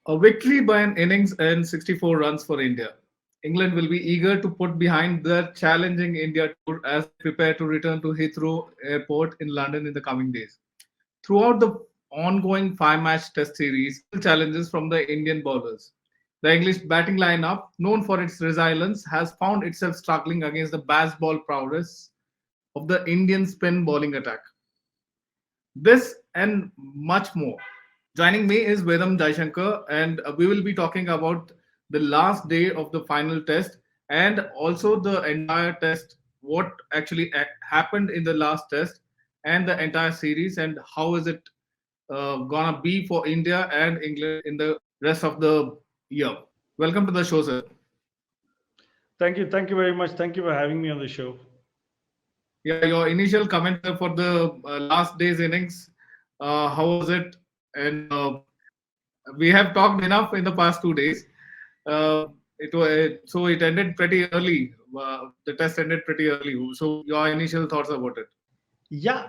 A victory by an innings and 64 runs for India. England will be eager to put behind their challenging India tour as they prepare to return to Heathrow Airport in London in the coming days. Throughout the ongoing five-match test series, challenges from the Indian bowlers. The English batting lineup, known for its resilience, has found itself struggling against the Bazball prowess of the Indian spin bowling attack. This and much more. Joining me is Vedam Jaishankar, and we will be talking about the last day of the final test and also the entire test, what actually happened in the last test and the entire series, and how is it gonna be for India and England in the rest of the year. Welcome to the show, sir. Thank you. Thank you very much. Thank you for having me on the show. Yeah, your initial comment for the last day's innings, how was it? And we have talked enough in the past 2 days. So it ended pretty early. The test ended pretty early. So your initial thoughts about it? Yeah,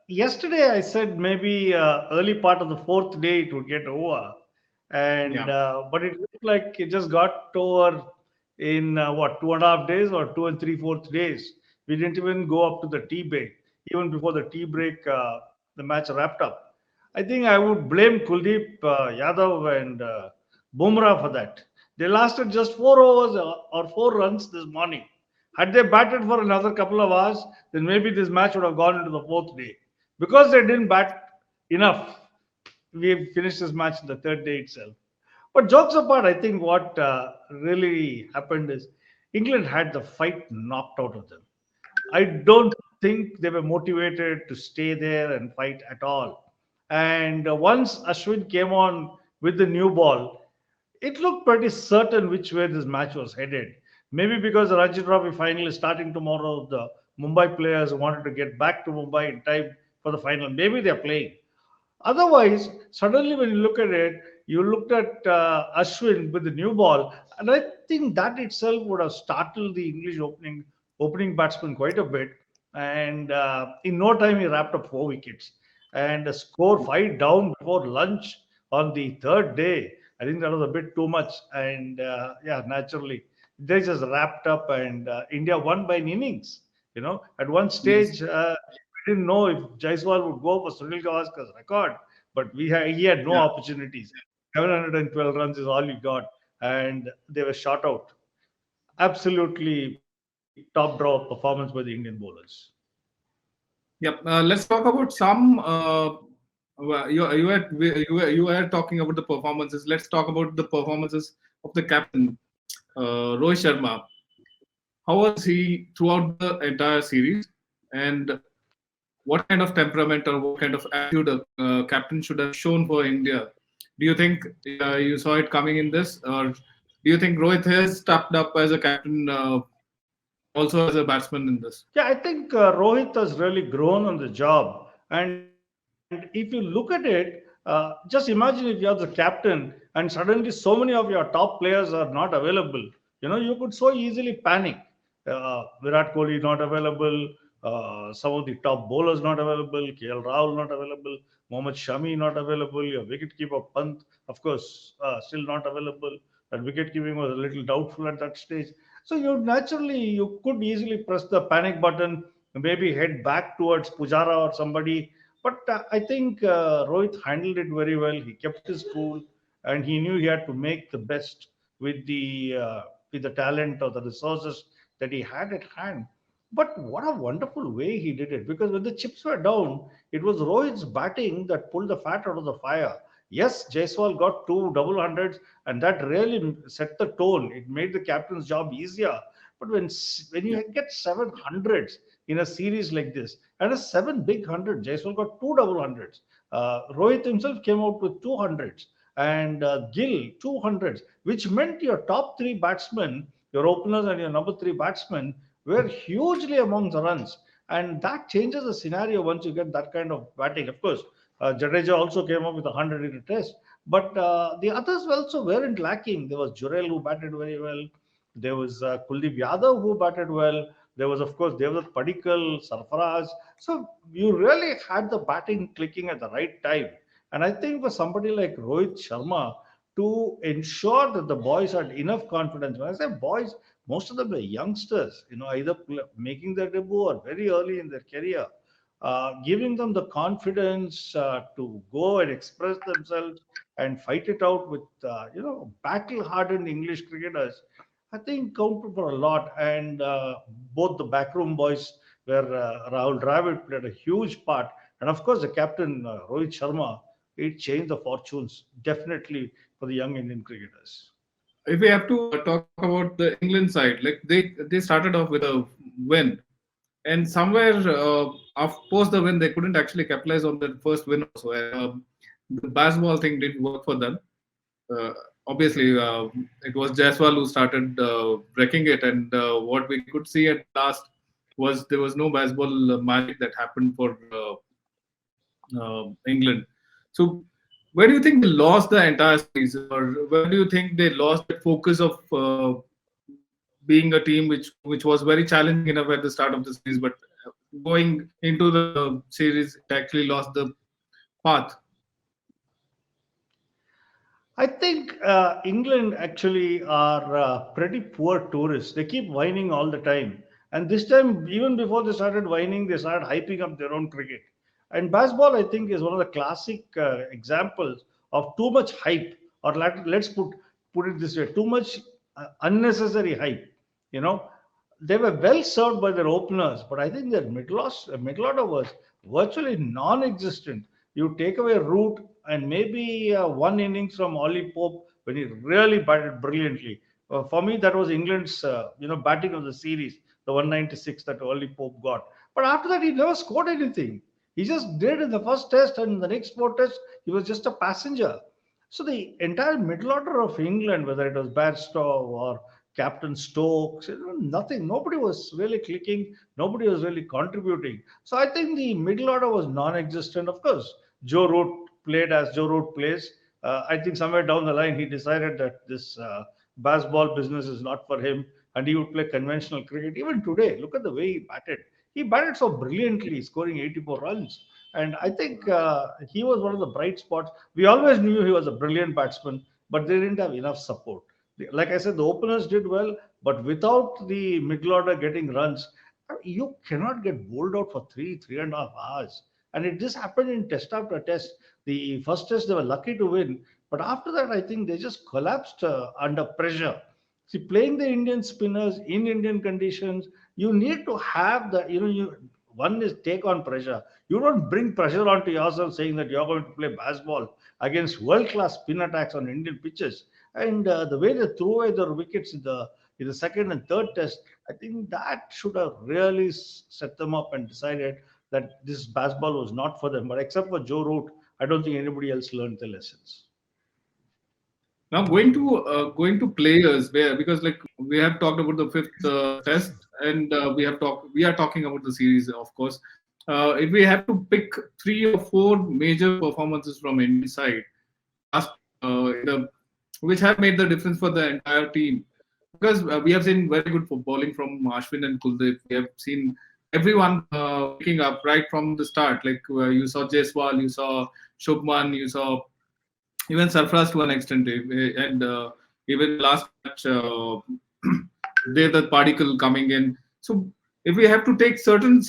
yesterday I said maybe early part of the fourth day it would get over, and Yeah. but it looked like it just got over in what 2.5 days or 2 and 3/4 days. We didn't even go up to the tea break. Even before the tea break, the match wrapped up. I think I would blame Kuldeep Yadav and Bumrah for that. They lasted just 4 overs or 4 runs this morning. Had they batted for another couple of hours, then maybe this match would have gone into the fourth day. Because they didn't bat enough, we finished this match in the third day itself. But jokes apart, I think what really happened is England had the fight knocked out of them. I don't think they were motivated to stay there and fight at all. And once Ashwin came on with the new ball, it looked pretty certain which way this match was headed. Maybe because the Ranchi Trophy final is starting tomorrow, the Mumbai players wanted to get back to Mumbai in time for the final. Maybe they're playing. Otherwise, suddenly when you look at it, you looked at Ashwin with the new ball, and I think that itself would have startled the English opening batsman quite a bit. And in no time, he wrapped up 4 wickets and a score five down before lunch on the third day. I think that was a bit too much, and yeah, naturally they just wrapped up, and India won by an innings. At one Yes. stage. We didn't know if Jaiswal would go for Sunil Gavaskar's record, but he had no Yeah. opportunities. 712 runs is all he got, and they were shot out. Absolutely top draw performance by the Indian bowlers. Yep. Let's talk about some. You were talking about the performances. Let's talk about the performances of the captain, Rohit Sharma. How was he throughout the entire series, and what kind of temperament or what kind of attitude a captain should have shown for India? Do you think you saw it coming in this, or do you think Rohit has stepped up as a captain, also as a batsman in this? Yeah, I think Rohit has really grown on the job. And if you look at it, just imagine if you're the captain and suddenly so many of your top players are not available. You could so easily panic. Virat Kohli not available, some of the top bowlers not available, KL Rahul not available, Mohammad Shami not available, your wicketkeeper Pant, of course, still not available. And wicket keeping was a little doubtful at that stage. So you could easily press the panic button, maybe head back towards Pujara or somebody. But I think Rohit handled it very well. He kept his cool, and he knew he had to make the best with the talent or the resources that he had at hand. But what a wonderful way he did it! Because when the chips were down, it was Rohit's batting that pulled the fat out of the fire. Yes, Jaiswal got two double hundreds, and that really set the tone. It made the captain's job easier. But when Yeah. you get 700s in a series like this, and a seven big hundred, Jaiswal got two double hundreds. Rohit himself came out with 200s, and Gill 200s, which meant your top three batsmen, your openers and your number three batsmen, were hugely among the runs. And that changes the scenario once you get that kind of batting. Of course, Jadeja also came up with 100 in a test. But the others also weren't lacking. There was Jurel who batted very well. There was Kuldeep Yadav who batted well. There was, of course, Devdutt Padikkal, Sarfaraz. So you really had the batting clicking at the right time. And I think for somebody like Rohit Sharma to ensure that the boys had enough confidence, when I say boys, most of them were youngsters, either making their debut or very early in their career, giving them the confidence to go and express themselves and fight it out with, battle hardened English cricketers, I think counted for a lot. And both the backroom boys, where Rahul Dravid played a huge part, and of course the captain Rohit Sharma, it changed the fortunes definitely for the young Indian cricketers. If we have to talk about the England side, like they started off with a win, and somewhere post the win they couldn't actually capitalize on the first win also. And the Bazball thing didn't work for them. Uh, Obviously, it was Jaiswal who started wrecking it, and what we could see at last was there was no Bazball magic that happened for England. So, where do you think they lost the entire series, or where do you think they lost the focus of being a team which was very challenging enough at the start of the series, but going into the series, it actually lost the path? I think England actually are pretty poor tourists. They keep whining all the time. And this time, even before they started whining, they started hyping up their own cricket. And baseball, I think, is one of the classic examples of too much hype, or let's put it this way, too much unnecessary hype. You know, they were well served by their openers, but I think their middle order was virtually non-existent. You take away Root and maybe one innings from Ollie Pope when he really batted brilliantly. For me, that was England's batting of the series, the 196 that Ollie Pope got. But after that, he never scored anything. He just did in the first test, and in the next four tests, he was just a passenger. So the entire middle order of England, whether it was Bairstow or Captain Stokes, nothing. Nobody was really clicking. Nobody was really contributing. So I think the middle order was non-existent. Of course, Joe Root played as Joe Root plays. I think somewhere down the line he decided that this baseball business is not for him, and he would play conventional cricket. Even today, look at the way he batted. He batted so brilliantly, scoring 84 runs. And I think he was one of the bright spots. We always knew he was a brilliant batsman, but they didn't have enough support. Like I said, the openers did well, but without the middle order getting runs, you cannot get bowled out for 3.5 hours. And it just happened in test after test. The first test they were lucky to win, but after that, I think they just collapsed under pressure. See, playing the Indian spinners in Indian conditions, you need to have the, one is take on pressure. You don't bring pressure onto yourself saying that you're going to play baseball against world class spin attacks on Indian pitches. And the way they threw away their wickets in the second and third test, I think that should have really set them up and decided that this baseball was not for them. But except for Joe Root, I don't think anybody else learned the lessons. Now going to players, where because like we have talked about the fifth test, and we are talking about the series, of course. If we have to pick three or four major performances from Indian side last in the which have made the difference for the entire team, because we have seen very good bowling from Ashwin and Kuldeep. We have seen everyone picking up right from the start. Like you saw Jaiswal, you saw Shubman, you saw even Sarfraz to an extent, and even last match, Devdutt Padikkal coming in. So if we have to take certain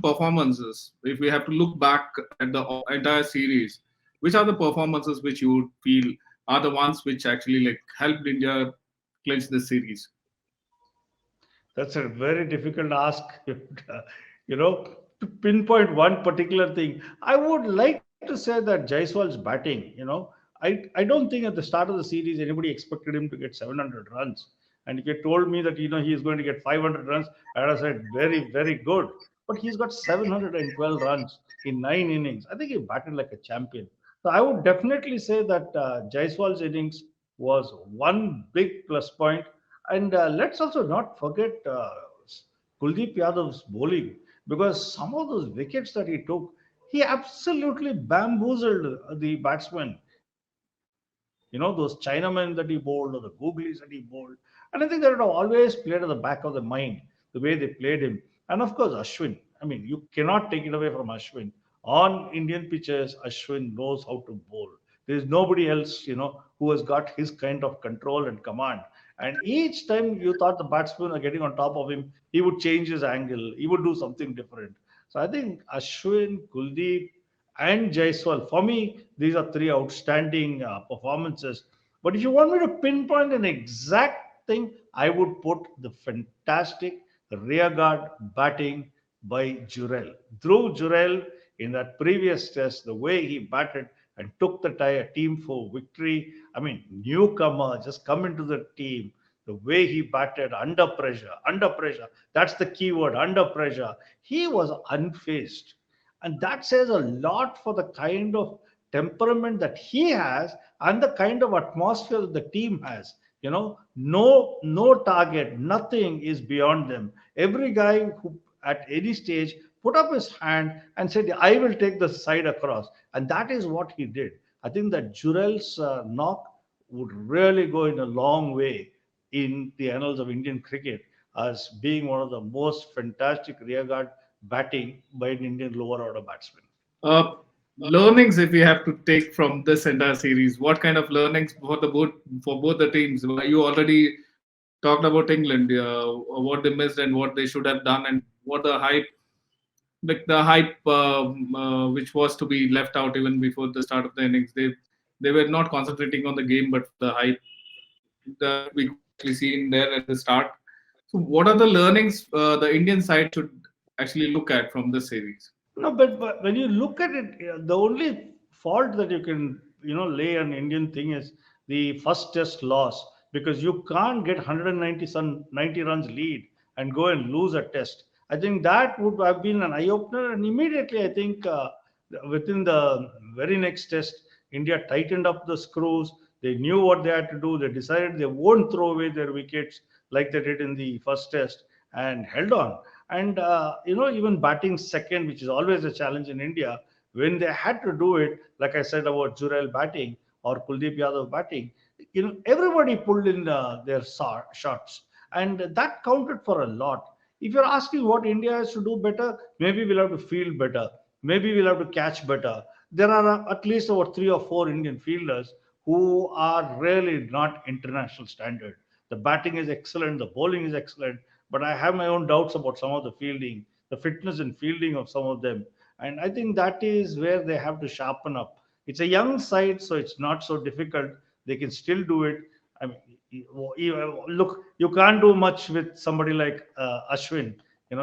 performances, if we have to look back at the entire series, which are the performances which you would feel are the ones which actually like helped India clinch the series? That's a very difficult ask, you know, to pinpoint one particular thing. I would like to say that Jaiswal's batting, I don't think at the start of the series anybody expected him to get 700 runs. And if you told me that, he is going to get 500 runs, I would have said very, very good. But he's got 712 runs in 9 innings. I think he batted like a champion. So I would definitely say that Jaiswal's innings was one big plus point. And let's also not forget Kuldeep Yadav's bowling, because some of those wickets that he took, he absolutely bamboozled the batsmen. Those Chinamen that he bowled or the Googlies that he bowled. And I think that it always played at the back of the mind, the way they played him. And of course, Ashwin. I mean, you cannot take it away from Ashwin. on Indian pitches, Ashwin knows how to bowl. There is nobody else, who has got his kind of control and command. And each time you thought the batsmen are getting on top of him, he would change his angle. He would do something different. So I think Ashwin, Kuldeep, and Jaiswal, for me, these are three outstanding performances. But if you want me to pinpoint an exact thing, I would put the fantastic rearguard batting by Jurel. Dhruv Jurel, in that previous test, the way he batted and took the team for victory. I mean, newcomer just come into the team. The way he batted under pressure. That's the key word, under pressure. He was unfazed, and that says a lot for the kind of temperament that he has and the kind of atmosphere that the team has. No target, nothing is beyond them. Every guy who at any stage put up his hand and said, I will take the side across. And that is what he did. I think that Jurel's knock would really go in a long way in the annals of Indian cricket as being one of the most fantastic rearguard batting by an Indian lower order batsman. Uh, Learnings, if we have to take from this entire series, what kind of learnings for both the teams? You already talked about England, what they missed and what they should have done, and what the hype which was to be left out even before the start of the innings. They were not concentrating on the game, but the hype that we could actually see in there at the start. So, what are the learnings the Indian side should actually look at from this series? No, but when you look at it, the only fault that you can lay an Indian thing is the first test loss, because you can't get 90 runs lead and go and lose a test. I think that would have been an eye opener, and immediately I think within the very next test, India tightened up the screws. They knew what they had to do. They decided they won't throw away their wickets like they did in the first test and held on. And even batting second, which is always a challenge in India, when they had to do it, like I said about Jurel batting or Kuldeep Yadav batting, everybody pulled in their shots, and that counted for a lot. If you're asking what India has to do better, maybe we'll have to field better, maybe we'll have to catch better. There are at least over three or four Indian fielders who are really not international standard. The batting is excellent, the bowling is excellent, but I have my own doubts about some of the fielding, the fitness and fielding of some of them. And I think that is where they have to sharpen up. It's a young side, so it's not so difficult. They can still do it. I mean, look, you can't do much with somebody like Ashwin.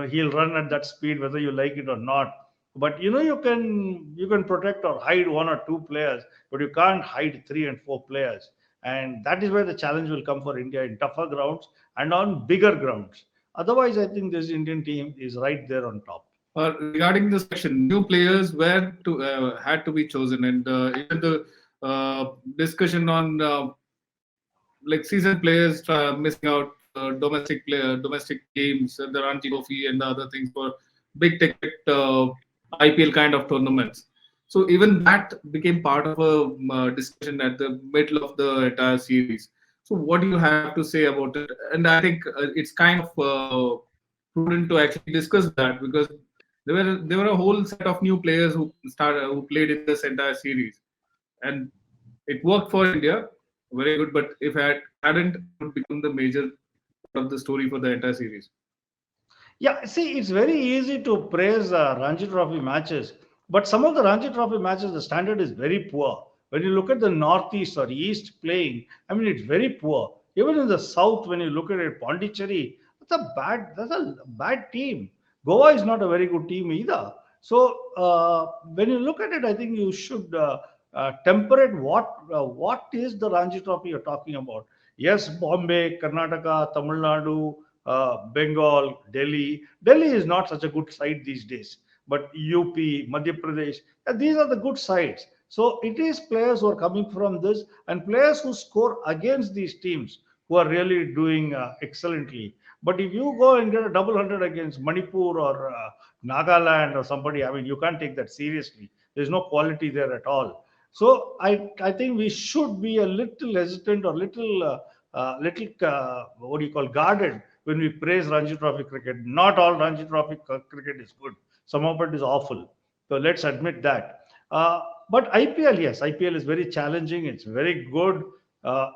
He'll run at that speed whether you like it or not. But you can protect or hide one or two players, but you can't hide three and four players. And that is where the challenge will come for India in tougher grounds and on bigger grounds. Otherwise, I think this Indian team is right there on top. Regarding the selection, new players had to be chosen, and even the discussion on like seasoned players missing out domestic games, the Ranchi Trophy and the other things for big ticket IPL kind of tournaments. So even that became part of a discussion at the middle of the entire series. So what do you have to say about it? And I think it's kind of prudent to actually discuss that, because there were a whole set of new players who played in this entire series, and it worked for India, very good. But if it hadn't, it would become the major part of the story for the entire series. Yeah, see, it's very easy to praise Ranji Trophy matches, but some of the Ranji Trophy matches, the standard is very poor. When you look at the Northeast or East playing, I mean, it's very poor. Even in the South, when you look at it, Pondicherry, that's a bad team. Goa is not a very good team either. So when you look at it, I think you should temper it. What is the Ranji Trophy you're talking about? Yes, Bombay, Karnataka, Tamil Nadu, Bengal, Delhi. Delhi is not such a good side these days, but UP, Madhya Pradesh, these are the good sides. So it is players who are coming from this and players who score against these teams who are really doing excellently. But if you go and get a double hundred against Manipur or Nagaland or somebody, I mean, you can't take that seriously. There's no quality there at all. So I think we should be a little hesitant or little what do you call guarded when we praise Ranji Trophy cricket. Not all Ranji Trophy cricket is good. Some of it is awful. So let's admit that. But IPL, yes, IPL is very challenging. It's very good,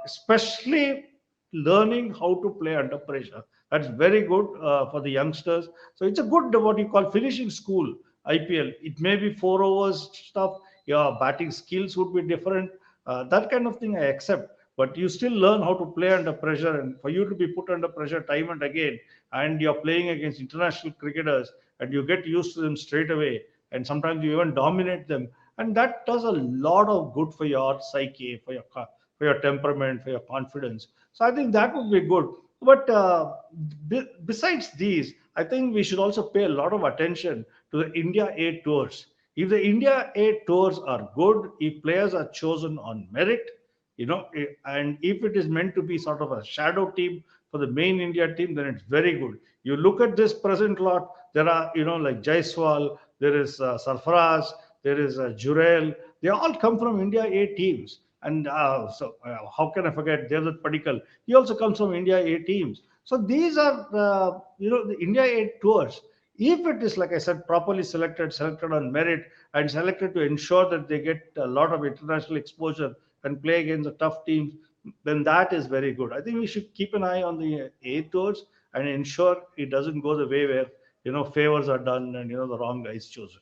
especially learning how to play under pressure. That's very good for the youngsters. So it's a good what you call finishing school. IPL. It may be 4 overs stuff. Your batting skills would be different. That kind of thing I accept. But you still learn how to play under pressure, and for you to be put under pressure time and again, and you're playing against international cricketers, and you get used to them straight away, and sometimes you even dominate them, and that does a lot of good for your psyche, for your temperament, for your confidence. So I think that would be good. But besides these, I think we should also pay a lot of attention to the India A tours. If the India A tours are good, if players are chosen on merit, and if it is meant to be sort of a shadow team for the main India team, then it's very good. You look at this present lot, there are, like Jaiswal, there is Sarfaraz, there is Jurel. They all come from India A teams. And how can I forget Devdutt Padikkal? He also comes from India A teams. So these are, the India A tours. If it is, like I said, properly selected on merit, and selected to ensure that they get a lot of international exposure and play against the tough teams, then that is very good. I think we should keep an eye on the A tours and ensure it doesn't go the way where favors are done and the wrong guy is chosen.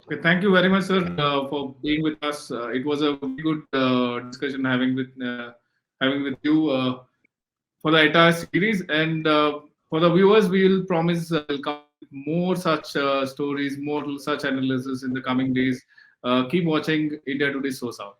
Okay, thank you very much, sir, for being with us. It was a very good discussion having with you for the entire series, and for the viewers, we will promise will come with more such stories, more such analysis in the coming days. Keep watching India Today So South.